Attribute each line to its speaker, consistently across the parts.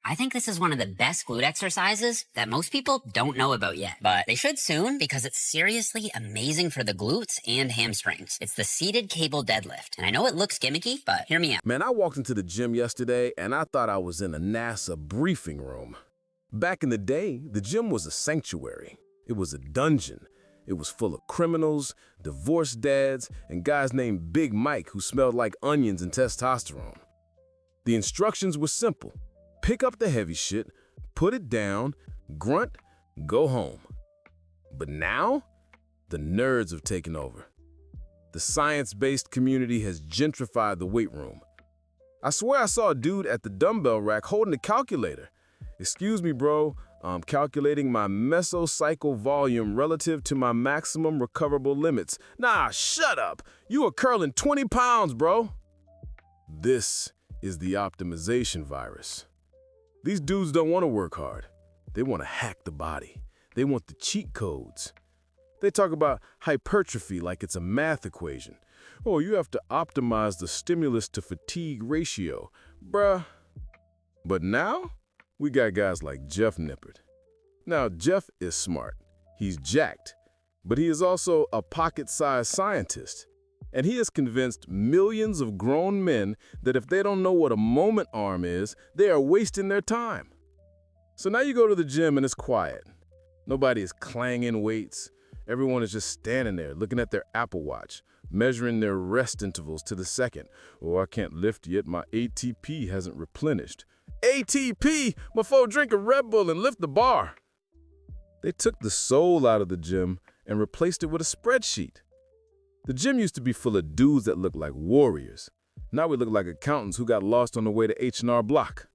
Speaker 1: I think this is one of the best glute exercises that most people don't know about yet, but they should soon because it's seriously amazing for the glutes and hamstrings. It's the seated cable deadlift. And I know it looks gimmicky, but hear me out.
Speaker 2: Man, I walked into the gym yesterday and I thought I was in a NASA briefing room. Back in the day, the gym was a sanctuary. It was a dungeon. It was full of criminals, divorced dads, and guys named Big Mike who smelled like onions and testosterone. The instructions were simple. Pick up the heavy shit, put it down, grunt, go home. But now, the nerds have taken over. The science-based community has gentrified the weight room. I swear I saw a dude at the dumbbell rack holding a calculator. Excuse me, bro, I'm calculating my mesocycle volume relative to my maximum recoverable limits. Nah, shut up. You are curling 20 pounds, bro. This is the optimization virus. These dudes don't want to work hard. They want to hack the body. They want the cheat codes. They talk about hypertrophy like it's a math equation. Oh, you have to optimize the stimulus to fatigue ratio. Bruh. But now, we got guys like Jeff Nippard. Now, Jeff is smart. He's jacked. But he is also a pocket-sized scientist. And he has convinced millions of grown men that if they don't know what a moment arm is, they are wasting their time. So now you go to the gym and it's quiet. Nobody is clanging weights. Everyone is just standing there looking at their Apple Watch, measuring their rest intervals to the second. Oh, I can't lift yet. My ATP hasn't replenished. ATP? Mofo, drink a Red Bull and lift the bar. They took the soul out of the gym and replaced it with a spreadsheet. The gym used to be full of dudes that looked like warriors. Now we look like accountants who got lost on the way to H&R Block.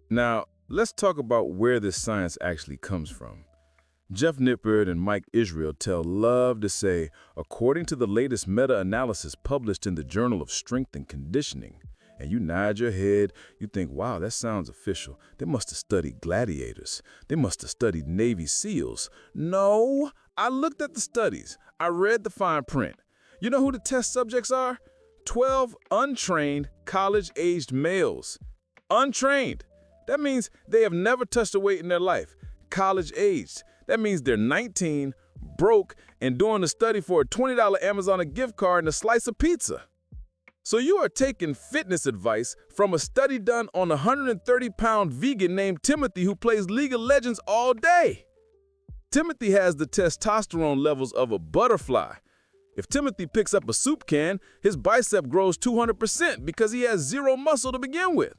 Speaker 2: Now, let's talk about where this science actually comes from. Jeff Nippard and Mike Israetel love to say, according to the latest meta-analysis published in the Journal of Strength and Conditioning, and you nod your head, you think, wow, that sounds official. They must have studied gladiators. They must have studied Navy SEALs. No, I looked at the studies. I read the fine print. You know who the test subjects are? 12 untrained, college-aged males. Untrained. That means they have never touched a weight in their life. College-aged. That means they're 19, broke, and doing the study for a $20 Amazon gift card and a slice of pizza. So you are taking fitness advice from a study done on a 130-pound vegan named Timothy who plays League of Legends all day. Timothy has the testosterone levels of a butterfly. If Timothy picks up a soup can, his bicep grows 200% because he has zero muscle to begin with.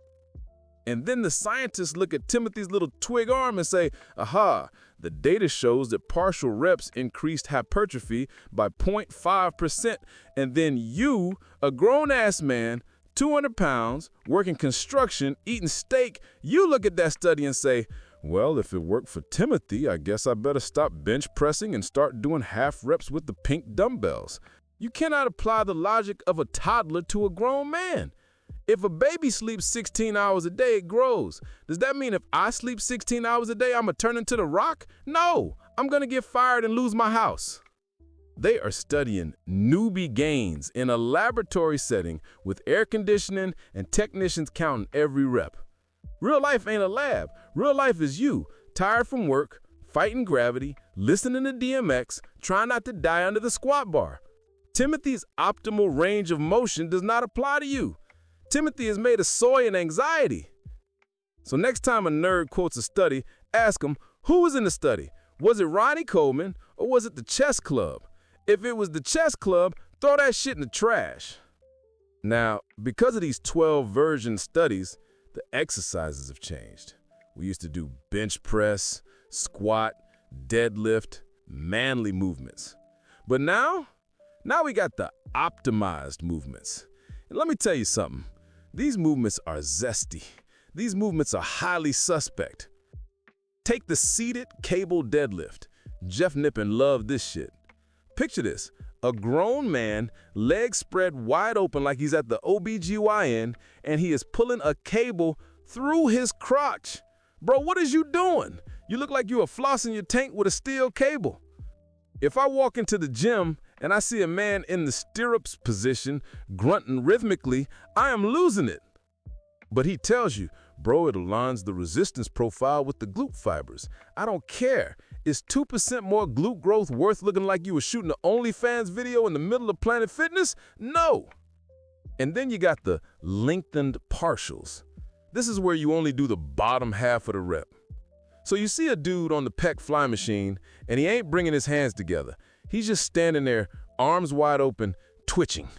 Speaker 2: And then the scientists look at Timothy's little twig arm and say, aha, the data shows that partial reps increased hypertrophy by 0.5%. And then you, a grown-ass man, 200 pounds, working construction, eating steak, you look at that study and say, well, if it worked for Timothy, I guess I better stop bench pressing and start doing half reps with the pink dumbbells. You cannot apply the logic of a toddler to a grown man. If a baby sleeps 16 hours a day, it grows. Does that mean if I sleep 16 hours a day, I'm going to turn into The Rock? No, I'm going to get fired and lose my house. They are studying newbie gains in a laboratory setting with air conditioning and technicians counting every rep. Real life ain't a lab. Real life is you, tired from work, fighting gravity, listening to DMX, trying not to die under the squat bar. Timothy's optimal range of motion does not apply to you. Timothy is made of soy and anxiety. So next time a nerd quotes a study, ask him, who was in the study? Was it Ronnie Coleman or was it the chess club? If it was the chess club, throw that shit in the trash. Now, because of these 12 version studies, the exercises have changed. We used to do bench press, squat, deadlift, manly movements. But now we got the optimized movements. And let me tell you something. These movements are zesty. These movements are highly suspect. Take the seated cable deadlift. Jeff Nippard loved this shit. Picture this. A grown man, legs spread wide open like he's at the OBGYN, and he is pulling a cable through his crotch. Bro, what is you doing? You look like you are flossing your tank with a steel cable. If I walk into the gym and I see a man in the stirrups position grunting rhythmically, I am losing it. But he tells you, Bro, it aligns the resistance profile with the glute fibers. I don't care. Is 2% more glute growth worth looking like you were shooting an OnlyFans video in the middle of Planet Fitness? No. And then you got the lengthened partials. This is where you only do the bottom half of the rep. So you see a dude on the pec fly machine, and he ain't bringing his hands together. He's just standing there, arms wide open, twitching.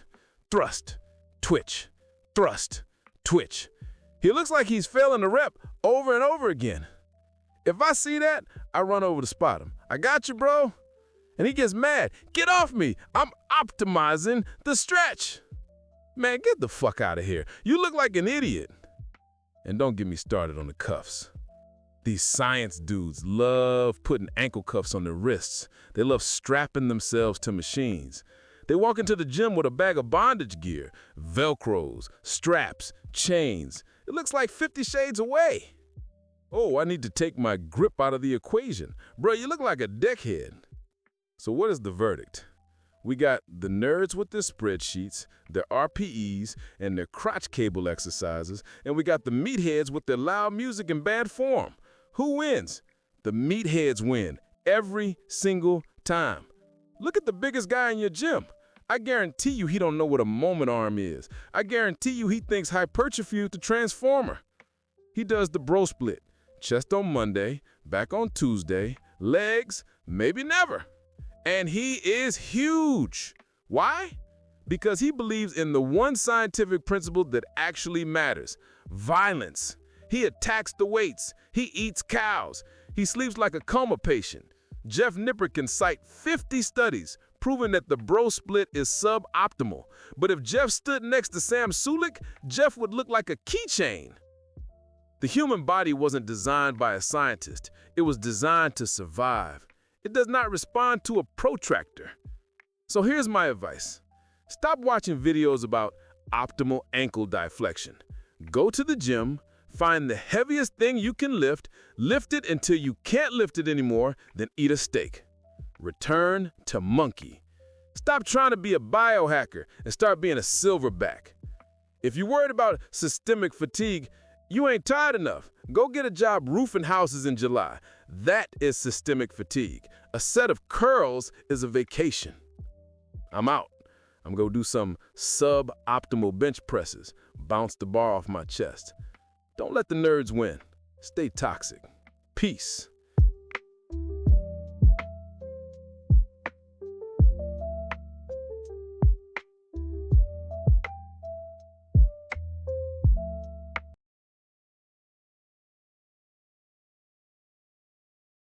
Speaker 2: Thrust, twitch, thrust, twitch. He looks like he's failing the rep over and over again. If I see that, I run over to spot him. I got you, bro. And he gets mad. Get off me. I'm optimizing the stretch. Man, get the fuck out of here. You look like an idiot. And don't get me started on the cuffs. These science dudes love putting ankle cuffs on their wrists. They love strapping themselves to machines. They walk into the gym with a bag of bondage gear, Velcros, straps, chains. It looks like 50 Shades Away. Oh, I need to take my grip out of the equation. Bro, you look like a deckhead. So what is the verdict? We got the nerds with their spreadsheets, their RPEs, and their crotch cable exercises, and we got the meatheads with their loud music and bad form. Who wins? The meatheads win every single time. Look at the biggest guy in your gym. I guarantee you he don't know what a moment arm is. I guarantee you he thinks hypertrophy is the transformer. He does the bro split. Chest on Monday, back on Tuesday, legs, maybe never. And he is huge. Why? Because he believes in the one scientific principle that actually matters: violence. He attacks the weights. He eats cows. He sleeps like a coma patient. Jeff Nippard can cite 50 studies proving that the bro split is suboptimal. But if Jeff stood next to Sam Sulik, Jeff would look like a keychain. The human body wasn't designed by a scientist. It was designed to survive. It does not respond to a protractor. So here's my advice. Stop watching videos about optimal ankle deflection. Go to the gym, find the heaviest thing you can lift it until you can't lift it anymore, then eat a steak. Return to monkey. Stop trying to be a biohacker and start being a silverback. If you're worried about systemic fatigue, you ain't tired enough. Go get a job roofing houses in July. That is systemic fatigue. A set of curls is a vacation. I'm out. I'm gonna do some suboptimal bench presses, bounce the bar off my chest. Don't let the nerds win. Stay toxic. Peace.